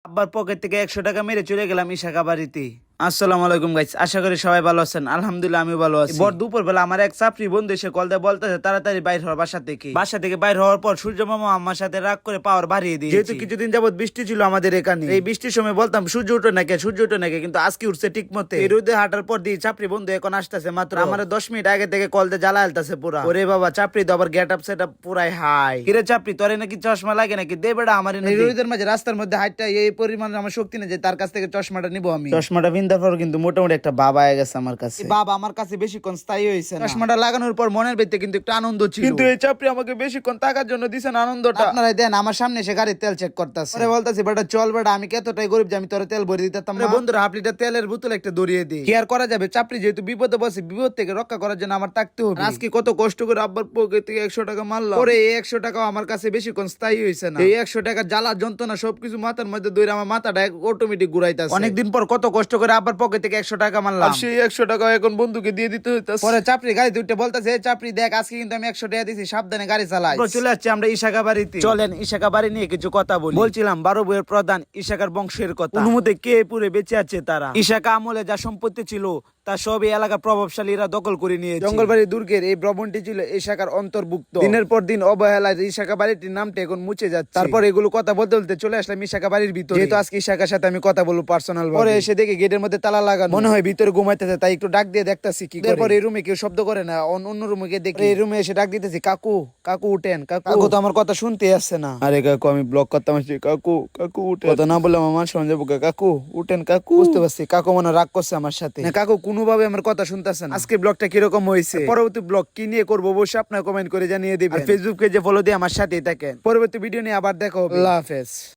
আব্বার পকেট থেকে 100 টাকা মেরে চলে গেলাম ইশাকা বাড়িতে। আসসালামু আলাইকুম গাইস, আশা করি সবাই ভালো আছেন। আলহামদুলিল্লাহ আমি ভালো আছি। ভোর দুপুর বেলা আমার এক চাপড়ি বন্ধু এসে কল দিয়ে বলতেছে তাড়াতাড়ি বাইর হওয়ার বাসা থেকে বাইর হওয়ার পর সূর্য মামা আমার সাথে রাগ করে পাওয়ার বাড়িয়ে দিয়েছে। যেহেতু কিছুদিন যাবত বৃষ্টি ছিল আমাদের এখানে, এই বৃষ্টির সময় বলতাম সূর্য উঠে নাকি, কিন্তু আজকে উঠছে ঠিক মতে। এই রোদে হাঁটার পর দিয়ে চাপড়ি বন্ধু এখন আসতেছে মাত্র আমার 10 মিনিট আগে থেকে কল দিয়ে জ্বালা আলতেছে পুরা। ওরে বাবা, চাপড়ি তো আবার গেট আপ সেট আপ পুরাই হাই। কিরে চাপড়ি, তোরে নাকি চশমা লাগে নাকি? দে বেটা আমার। এই রোদের মাঝে রাস্তার মধ্যে হাইটটা এই পরিমাণ আমার শক্তি নেই যে তার কাছ থেকে চশমাটা নিবো আমি। চশমাটা পিন্দার পর কিন্তু মোটামুটি একটা বাবা হয়ে গেছে আমার কাছে। বাবা আমার কাছে বেশিক্ষণ স্থায়ী হয়েছে না। চশমাটা লাগানোর পর মনের ভিতরে কিন্তু একটু আনন্দ ছিল, কিন্তু এই চাপড়ি আমাকে বেশিক্ষণ টাকার জন্য দিছেন আনন্দটা। আপনারা দেন আমার সামনে এসে গাড়ির তেল চেক করতেছে। আরে বলতাছি বেটা চল বেটা, আমি কতটাই গরিব যে আমি তোরে তেল ভরে দিতাম। বন্ধুরা হাফ লিটার তেলের বোতল একটা দরিয়ে দিই, কি আর করা যাবে। চাপড়ি যেহেতু বিপদে বসে, বিপদ থেকে রক্ষা করার জন্য আমার থাকতে হবে। আজকে কত কষ্ট করে আব্বার পকেট থেকে 100 টাকা মারলাম, পরে এই 100 টাকাও আমার কাছে বেশিক্ষণ স্থায়ী হয়েছে না। এই 100 টাকা জ্বালা যন্ত্রণা সবকিছু মাথার মধ্যে ধরে আমার মাথাটা অটোমেটিক ঘুরাইতেছে। অনেকদিন পর কত কষ্ট করে আব্বার পকেট থেকে 100 টাকা মারলাম, সেই 100 টাকা এখন বন্ধুকে দিয়ে দিতে হইতাছে। পরে চাপড়ি গাড়ি দুইটা বলতেছে, চাপড়ি দেখ আজকে কিন্তু আমি 100 টাকা দিছি, সাবধানে গাড়ি চালাই। চলে আসছে আমরা ইশাকা বাড়িতে। চলেন ইশাকা বাড়ি নিয়ে কিছু কথা বলি। বলছিলাম 12 বইয়ের প্রধান ইশাকার বংশের কথা। অনুমতি কে পুরে বেঁচে আছে তারা। ইশাকা আমলে যা সম্পত্তি ছিল তা সব এই এলাকার প্রভাবশালীরা দখল করে নিয়েছে। জঙ্গলবাড়ি দুর্গের এই ভবনটি ছিল ইশাকার অন্তর্ভুক্ত। দিনের পর দিন অবহেলায় ইশাকা বাড়িটির নামটা এখন মুছে যাচ্ছে। তারপর এগুলো কথা বলতে বলতে চলে আসলাম ইশাকা বাড়ির ভিতরে। যেহেতু আজকে ইশাকার সাথে আমি কথা বলবো পার্সোনাল ভাবে। পরে এসে দেখি গেটের মধ্যে তালা লাগানো, মনে হয় ভিতরে ঘুমাইতেছে, তাই একটু ডাক দিয়ে দেখতাছি কি করে। এরপর এই রুমে কেউ শব্দ করে না, অন্য রুমে গিয়ে দেখি এই রুমে এসে ডাক দিতেছি, কাকু কাকু উঠেন। কাকু তো আমার কথা শুনতে আসছে না। আরে কাকু আমি ব্লক করতাম, কাকু কাকু উঠে কথা না বললাম আমার সঙ্গে যাবো। কাকু উঠেন কাকু। বুঝতে পারছি কাকু মনে রাগ করছে আমার সাথে। কাকু কোনোভাবে আমার কথা শুনতেছে না। আজকে ব্লগটা কিরকম হয়েছে, পরবর্তী ব্লগ কি নিয়ে করবো অবশ্যই আপনারা কমেন্ট করে জানিয়ে দিবেন। ফেসবুক পেজে ফলো দিয়ে আমার সাথেই থাকেন। পরবর্তী ভিডিও নিয়ে আবার দেখা হবে। আল্লাহ হাফেজ।